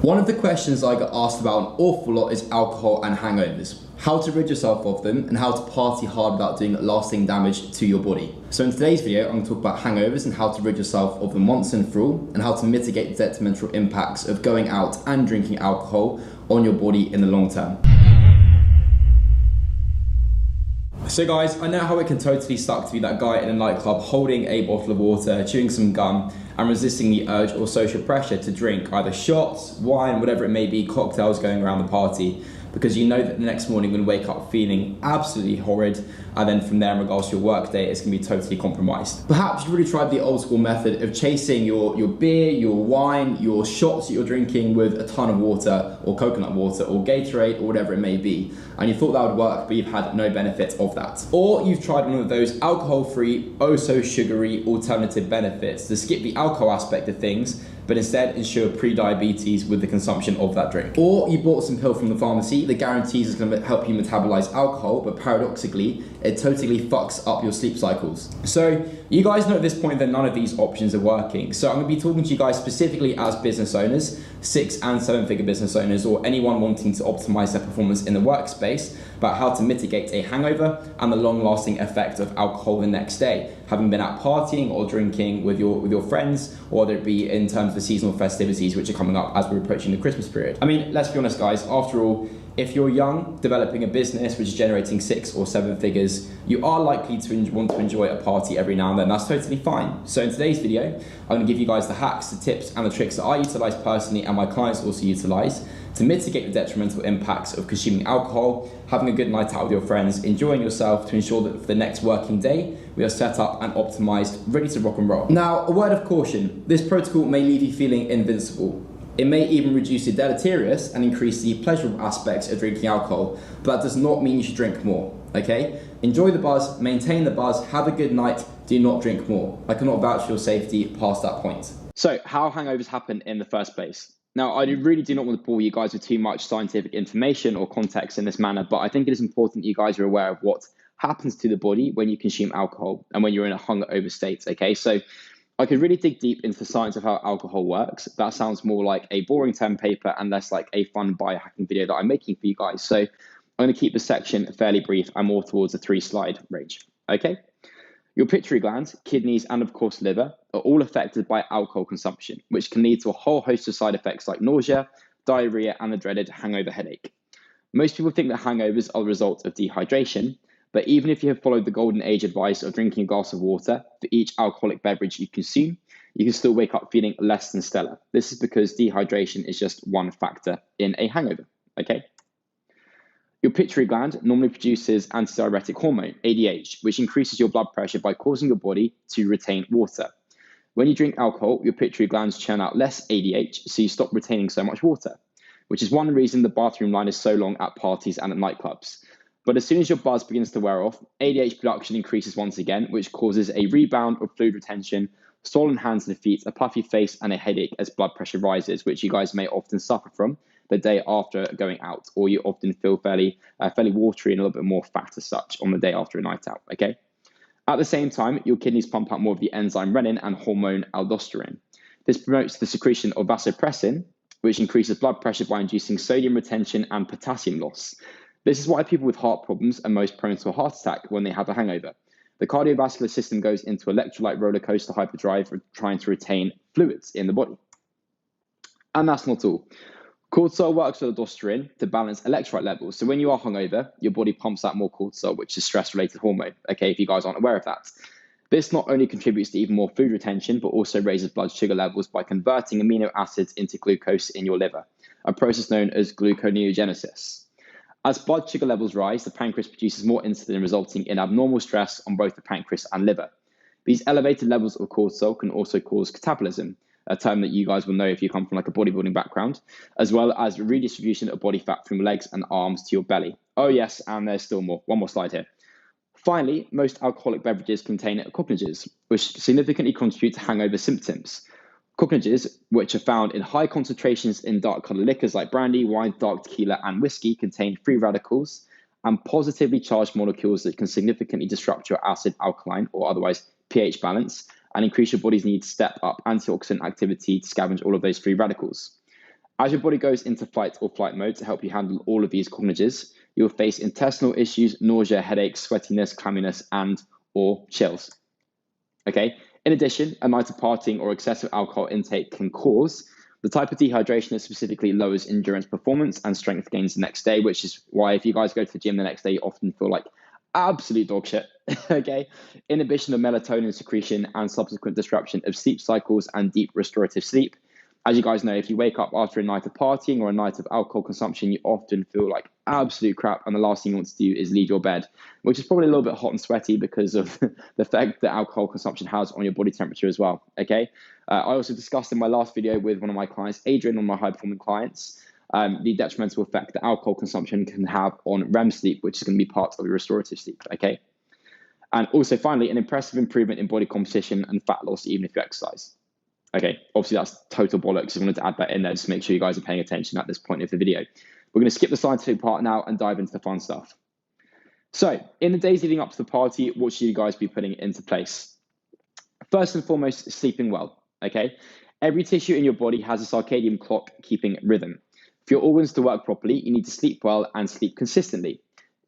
One of the questions I get asked about an awful lot is alcohol and hangovers. How to rid yourself of them and how to party hard without doing lasting damage to your body. So in today's video, I'm going to talk about hangovers and how to rid yourself of them once and for all, and how to mitigate the detrimental impacts of going out and drinking alcohol on your body in the long term. So guys, I know how it can totally suck to be that guy in a nightclub holding a bottle of water, chewing some gum, and resisting the urge or social pressure to drink either shots, wine, whatever it may be, cocktails going around the party, because you know that the next morning you're going to wake up feeling absolutely horrid, and then from there in regards to your work day, it's going to be totally compromised. Perhaps you've really tried the old school method of chasing your beer, your wine, your shots that you're drinking with a ton of water, or coconut water, or Gatorade, or whatever it may be, and you thought that would work, but you've had no benefit of that. Or you've tried one of those alcohol-free, oh-so-sugary alternative benefits to skip the alcohol aspect of things, but instead ensure pre-diabetes with the consumption of that drink. Or you bought some pill from the pharmacy that guarantees it's going to help you metabolize alcohol, but paradoxically, it totally fucks up your sleep cycles. So you guys know at this point that none of these options are working. So I'm going to be talking to you guys specifically as business owners, 6- and 7-figure business owners, or anyone wanting to optimize their performance in the workspace, about how to mitigate a hangover and the long-lasting effect of alcohol the next day, having been out partying or drinking with your friends, or whether it be in terms of the seasonal festivities which are coming up as we're approaching the Christmas period. I mean, let's be honest guys, after all, if you're young, developing a business which is generating 6 or 7 figures, you are likely to want to enjoy a party every now and then. That's totally fine. So in today's video, I'm going to give you guys the hacks, the tips, and the tricks that I utilize personally and my clients also utilize to mitigate the detrimental impacts of consuming alcohol, having a good night out with your friends, enjoying yourself, to ensure that for the next working day, we are set up and optimized, ready to rock and roll. Now, a word of caution, this protocol may leave you feeling invincible. It may even reduce the deleterious and increase the pleasurable aspects of drinking alcohol, but that does not mean you should drink more, okay? Enjoy the buzz, maintain the buzz, have a good night, do not drink more. I cannot vouch for your safety past that point. So, how hangovers happen in the first place. Now, I really do not want to bore you guys with too much scientific information or context in this manner, but I think it is important that you guys are aware of what happens to the body when you consume alcohol and when you're in a hungover state, okay? So I could really dig deep into the science of how alcohol works. That sounds more like a boring term paper and less like a fun biohacking video that I'm making for you guys. So I'm going to keep this section fairly brief and more towards a 3-slide range, okay? Your pituitary gland, kidneys, and of course liver are all affected by alcohol consumption, which can lead to a whole host of side effects like nausea, diarrhea, and the dreaded hangover headache. Most people think that hangovers are the result of dehydration, but even if you have followed the golden age advice of drinking a glass of water for each alcoholic beverage you consume, you can still wake up feeling less than stellar. This is because dehydration is just one factor in a hangover, okay? Your pituitary gland normally produces antidiuretic hormone, ADH, which increases your blood pressure by causing your body to retain water. When you drink alcohol, your pituitary glands churn out less ADH, so you stop retaining so much water, which is one reason the bathroom line is so long at parties and at nightclubs. But as soon as your buzz begins to wear off, ADH production increases once again, which causes a rebound of fluid retention, swollen hands and feet, a puffy face, and a headache as blood pressure rises, which you guys may often suffer from the day after going out, or you often feel fairly watery and a little bit more fat as such on the day after a night out, okay? At the same time, your kidneys pump out more of the enzyme renin and hormone aldosterone. This promotes the secretion of vasopressin, which increases blood pressure by inducing sodium retention and potassium loss. This is why people with heart problems are most prone to a heart attack when they have a hangover. The cardiovascular system goes into electrolyte roller coaster hyperdrive, trying to retain fluids in the body. And that's not all. Cortisol works with aldosterone to balance electrolyte levels. So when you are hungover, your body pumps out more cortisol, which is stress-related hormone, okay, if you guys aren't aware of that. This not only contributes to even more food retention, but also raises blood sugar levels by converting amino acids into glucose in your liver, a process known as gluconeogenesis. As blood sugar levels rise, the pancreas produces more insulin, resulting in abnormal stress on both the pancreas and liver. These elevated levels of cortisol can also cause catabolism, a term that you guys will know if you come from like a bodybuilding background, as well as redistribution of body fat from your legs and arms to your belly. Oh yes, and there's still more. One more slide here. Finally, most alcoholic beverages contain cocknages, which significantly contribute to hangover symptoms. Cocknages, which are found in high concentrations in dark colored liquors like brandy, wine, dark tequila, and whiskey, contain free radicals and positively charged molecules that can significantly disrupt your acid-alkaline, or otherwise pH balance, and increase your body's need to step up antioxidant activity to scavenge all of those free radicals. As your body goes into fight or flight mode to help you handle all of these cognages, you'll face intestinal issues, nausea, headaches, sweatiness, clamminess, and or chills. Okay. In addition, a night of partying or excessive alcohol intake can cause the type of dehydration that specifically lowers endurance performance and strength gains the next day, which is why if you guys go to the gym the next day, you often feel like absolute dog shit. Okay. Inhibition of melatonin secretion and subsequent disruption of sleep cycles and deep restorative sleep. As you guys know, if you wake up after a night of partying or a night of alcohol consumption, you often feel like absolute crap. And the last thing you want to do is leave your bed, which is probably a little bit hot and sweaty because of the effect that alcohol consumption has on your body temperature as well. Okay. I also discussed in my last video with one of my clients, Adrian, one of my high performing clients, the detrimental effect that alcohol consumption can have on REM sleep, which is going to be part of your restorative sleep. Okay. And also finally, an impressive improvement in body composition and fat loss, even if you exercise. Okay, obviously that's total bollocks. I wanted to add that in there just to make sure you guys are paying attention at this point of the video. We're going to skip the scientific part now and dive into the fun stuff. So, in the days leading up to the party, what should you guys be putting into place? First and foremost, sleeping well, okay? Every tissue in your body has a circadian clock keeping rhythm. For your organs to work properly, you need to sleep well and sleep consistently.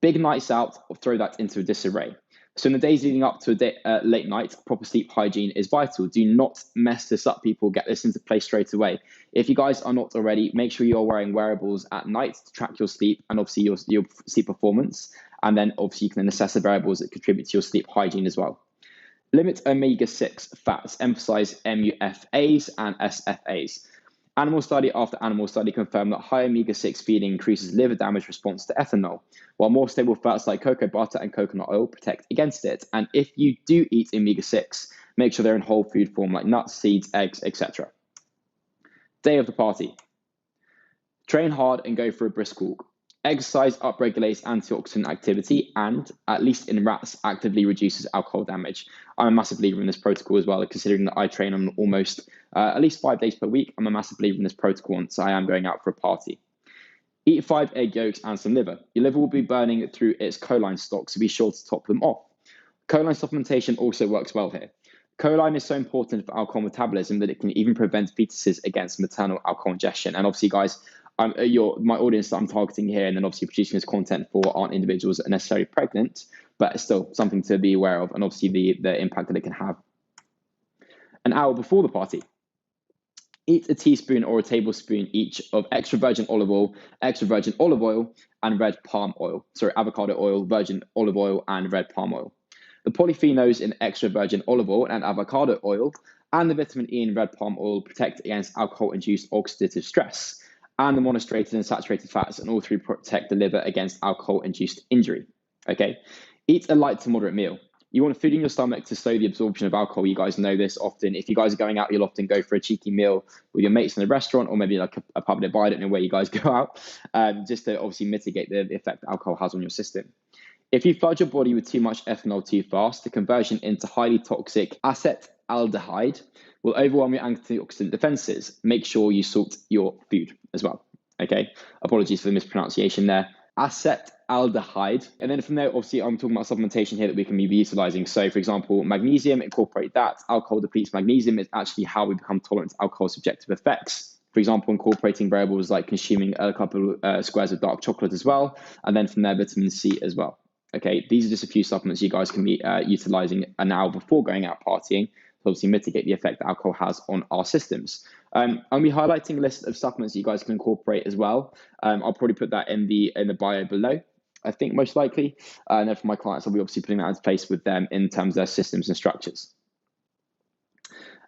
Big nights out will throw that into a disarray. So in the days leading up to a late night, proper sleep hygiene is vital. Do not mess this up, people. Get this into place straight away. If you guys are not already, make sure you're wearing wearables at night to track your sleep and obviously your sleep performance. And then obviously you can then assess the variables that contribute to your sleep hygiene as well. Limit omega-6 fats. Emphasize MUFAs and SFAs. Animal study after animal study confirmed that high omega-6 feeding increases liver damage response to ethanol, while more stable fats like cocoa butter and coconut oil protect against it. And if you do eat omega-6, make sure they're in whole food form like nuts, seeds, eggs, etc. Day of the party. Train hard and go for a brisk walk. Exercise upregulates antioxidant activity and, at least in rats, actively reduces alcohol damage. I'm a massive believer in this protocol as well, considering that I train on almost at least 5 days per week. I'm a massive believer in this protocol once I am going out for a party. Eat 5 egg yolks and some liver. Your liver will be burning through its choline stock, so be sure to top them off. Choline supplementation also works well here. Choline is so important for alcohol metabolism that it can even prevent fetuses against maternal alcohol ingestion. And obviously, guys, my audience that I'm targeting here and then obviously producing this content for aren't individuals that are necessarily pregnant, but it's still something to be aware of and obviously the impact that it can have. An hour before the party, eat a teaspoon or a tablespoon each of extra virgin olive oil, and red palm oil. Sorry, avocado oil, virgin olive oil, and red palm oil. The polyphenols in extra virgin olive oil and avocado oil and the vitamin E in red palm oil protect against alcohol-induced oxidative stress, and the monostrated and saturated fats, and all three protect the liver against alcohol-induced injury. Okay, eat a light to moderate meal. You want food in your stomach to slow the absorption of alcohol. You guys know this often. If you guys are going out, you'll often go for a cheeky meal with your mates in a restaurant or maybe like a pub nearby. I don't know where you guys go out, just to obviously mitigate the effect alcohol has on your system. If you flood your body with too much ethanol too fast, the conversion into highly toxic acetaldehyde will overwhelm your antioxidant defenses. Make sure you salt your food as well. Okay, apologies for the mispronunciation there. Acetaldehyde. And then from there, obviously, I'm talking about supplementation here that we can be utilizing. So, for example, magnesium, incorporate that. Alcohol depletes magnesium is actually how we become tolerant to alcohol's subjective effects. For example, incorporating variables like consuming a couple squares of dark chocolate as well. And then from there, vitamin C as well. Okay, these are just a few supplements you guys can be utilizing an hour before going out partying to obviously mitigate the effect that alcohol has on our systems. I'll be highlighting a list of supplements that you guys can incorporate as well. I'll probably put that in the bio below, I think most likely. And then for my clients, I'll be obviously putting that into place with them in terms of their systems and structures.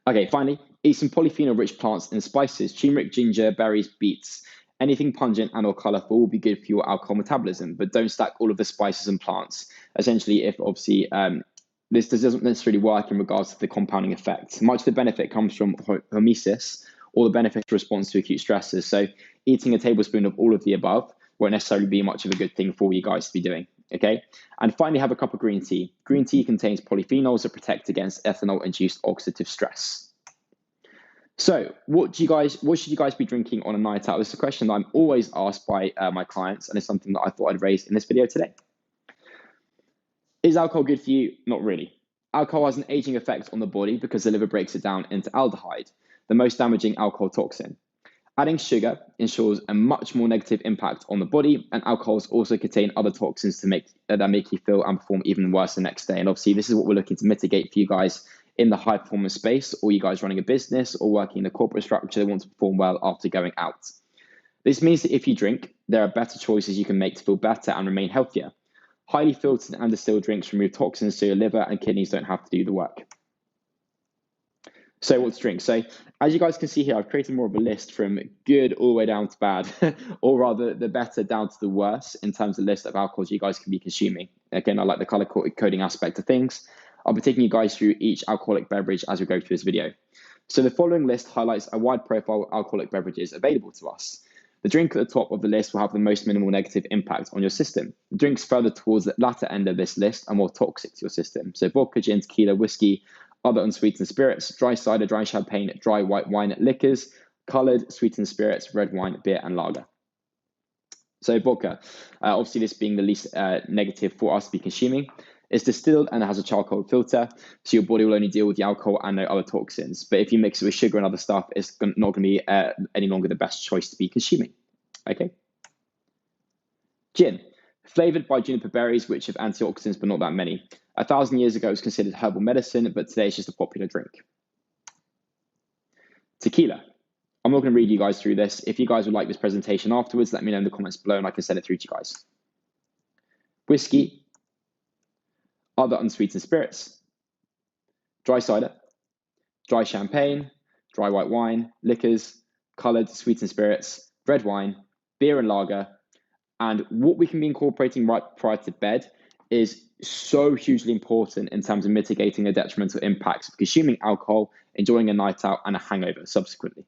Okay, finally, eat some polyphenol-rich plants and spices, turmeric, ginger, berries, beets. Anything pungent and or colorful will be good for your alcohol metabolism, but don't stack all of the spices and plants. Essentially, if obviously this doesn't necessarily work in regards to the compounding effect. Much of the benefit comes from hormesis, or the beneficial response to acute stresses. So eating a tablespoon of all of the above won't necessarily be much of a good thing for you guys to be doing, okay? And finally, have a cup of green tea. Green tea contains polyphenols that protect against ethanol-induced oxidative stress. So what should you guys be drinking on a night out? This is a question that I'm always asked by my clients, and it's something that I thought I'd raise in this video today. Is alcohol good for you? Not really. Alcohol has an aging effect on the body because the liver breaks it down into aldehyde, the most damaging alcohol toxin. Adding sugar ensures a much more negative impact on the body, and alcohols also contain other toxins that make you feel and perform even worse the next day. And obviously, this is what we're looking to mitigate for you guys in the high performance space, or you guys running a business or working in a corporate structure that want to perform well after going out. This means that if you drink, there are better choices you can make to feel better and remain healthier. Highly filtered and distilled drinks remove toxins so your liver and kidneys don't have to do the work. So what to drink? So as you guys can see here, I've created more of a list from good all the way down to bad, or rather the better down to the worse in terms of the list of alcohols you guys can be consuming. Again, I like the color coding aspect of things. I'll be taking you guys through each alcoholic beverage as we go through this video. So the following list highlights a wide profile of alcoholic beverages available to us. The drink at the top of the list will have the most minimal negative impact on your system. The drinks further towards the latter end of this list are more toxic to your system. So vodka, gin, tequila, whiskey, other unsweetened spirits, dry cider, dry champagne, dry white wine, liquors, colored sweetened spirits, red wine, beer, and lager. So vodka, obviously this being the least negative for us to be consuming. It's distilled and it has a charcoal filter, so your body will only deal with the alcohol and no other toxins. But if you mix it with sugar and other stuff, it's not going to be any longer the best choice to be consuming. Okay. Gin, flavored by juniper berries, which have antioxidants, but not that many. 1,000 years ago, it was considered herbal medicine, but today it's just a popular drink. Tequila. I'm not going to read you guys through this. If you guys would like this presentation afterwards, let me know in the comments below and I can send it through to you guys. Whiskey. Other unsweetened spirits. Dry cider. Dry champagne. Dry white wine. Liquors. Colored sweetened spirits. Red wine. Beer and lager. And what we can be incorporating right prior to bed is so hugely important in terms of mitigating the detrimental impacts of consuming alcohol, enjoying a night out, and a hangover subsequently.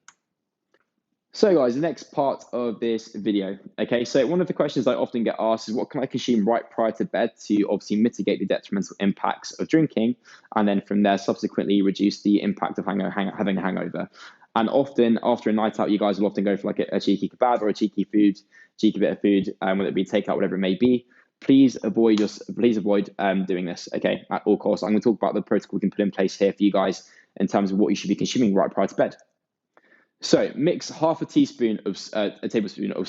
So guys, the next part of this video, okay, so one of the questions I often get asked is what can I consume right prior to bed to obviously mitigate the detrimental impacts of drinking, and then from there subsequently reduce the impact of having a hangover. And often after a night out, you guys will often go for like a cheeky kebab or a cheeky bit of food, whether it be takeout, whatever it may be. Please avoid doing this, okay, at all costs. I'm going to talk about the protocol we can put in place here for you guys in terms of what you should be consuming right prior to bed. So mix half a teaspoon of teaspoon of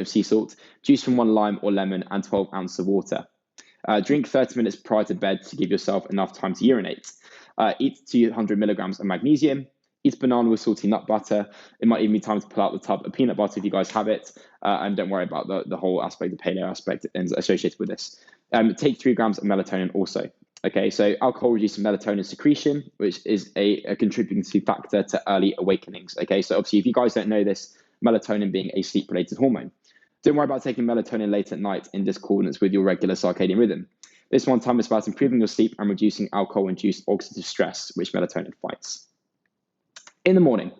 sea salt, juice from 1 lime or lemon, and 12 ounces of water. Drink 30 minutes prior to bed to give yourself enough time to urinate. Eat 200 milligrams of magnesium. Eat banana with salty nut butter. It might even be time to pull out the tub of peanut butter if you guys have it. And don't worry about the whole aspect, the paleo aspect associated with this. Take 3 grams of melatonin also. Okay, so alcohol reduces melatonin secretion, which is a contributing factor to early awakenings. Okay, so obviously if you guys don't know this, melatonin being a sleep-related hormone. Don't worry about taking melatonin late at night in discordance with your regular circadian rhythm. This one time is about improving your sleep and reducing alcohol-induced oxidative stress, which melatonin fights. In the morning,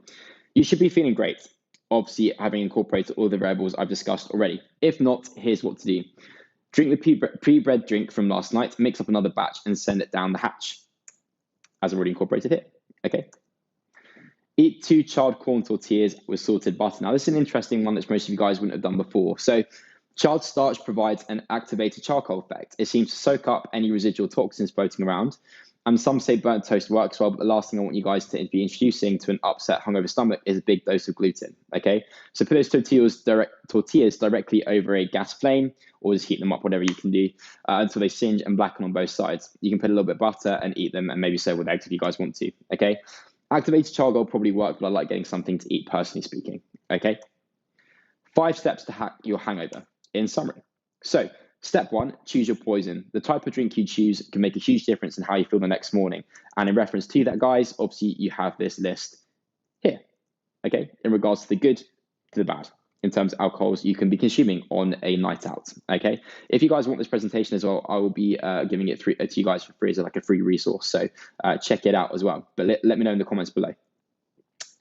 you should be feeling great, obviously having incorporated all the variables I've discussed already. If not, here's what to do. Drink the pre-bred drink from last night, mix up another batch and send it down the hatch, as I've already incorporated here, okay? Eat 2 charred corn tortillas with salted butter. Now, this is an interesting one that most of you guys wouldn't have done before. So charred starch provides an activated charcoal effect. It seems to soak up any residual toxins floating around. And some say burnt toast works well, but the last thing I want you guys to be introducing to an upset hungover stomach is a big dose of gluten, okay? So put those tortillas directly over a gas flame, or just heat them up, whatever you can do, until they singe and blacken on both sides. You can put a little bit of butter and eat them, and maybe serve with eggs if you guys want to, okay? Activated charcoal probably work, but I like getting something to eat, personally speaking, okay? 5 steps to hack your hangover, in summary. So, step 1, choose your poison. The type of drink you choose can make a huge difference in how you feel the next morning. And in reference to that, guys, obviously you have this list here, okay, in regards to the good to the bad, in terms of alcohols you can be consuming on a night out, okay? If you guys want this presentation as well, I will be giving it to you guys for free as like a free resource, so check it out as well. But let me know in the comments below.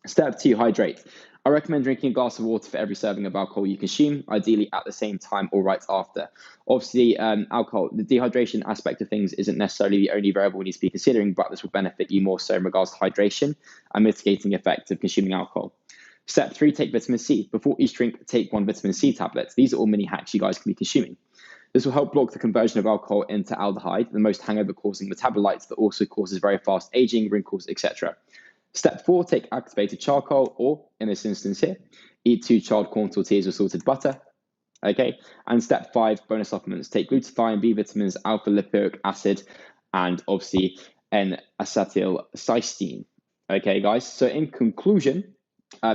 Step 2, hydrate. I recommend drinking a glass of water for every serving of alcohol you consume, ideally at the same time or right after. Obviously, alcohol, the dehydration aspect of things isn't necessarily the only variable we need to be considering, but this will benefit you more so in regards to hydration and mitigating the effect of consuming alcohol. Step 3, take vitamin C. Before each drink, take 1 vitamin C tablet. These are all mini hacks you guys can be consuming. This will help block the conversion of alcohol into aldehyde, the most hangover-causing metabolite that also causes very fast aging, wrinkles, etc. Step 4, take activated charcoal, or in this instance here, eat 2 charred corn tortillas with salted butter. Okay, and step 5, bonus supplements. Take glutathione, B vitamins, alpha lipoic acid, and obviously N-acetylcysteine. Okay, guys, so in conclusion,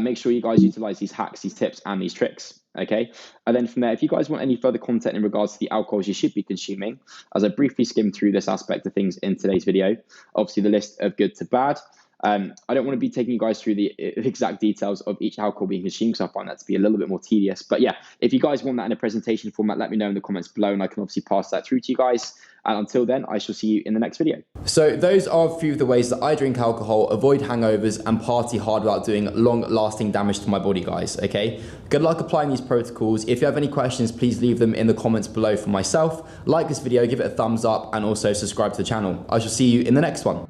make sure you guys utilize these hacks, these tips, and these tricks. Okay, and then from there, if you guys want any further content in regards to the alcohols you should be consuming, as I briefly skimmed through this aspect of things in today's video, obviously the list of good to bad. I don't want to be taking you guys through the exact details of each alcohol being consumed, because I find that to be a little bit more tedious. But yeah, if you guys want that in a presentation format, let me know in the comments below, and I can obviously pass that through to you guys. And until then, I shall see you in the next video. So those are a few of the ways that I drink alcohol, avoid hangovers, and party hard without doing long-lasting damage to my body, guys, okay? Good luck applying these protocols. If you have any questions, please leave them in the comments below for myself. Like this video, give it a thumbs up, and also subscribe to the channel. I shall see you in the next one.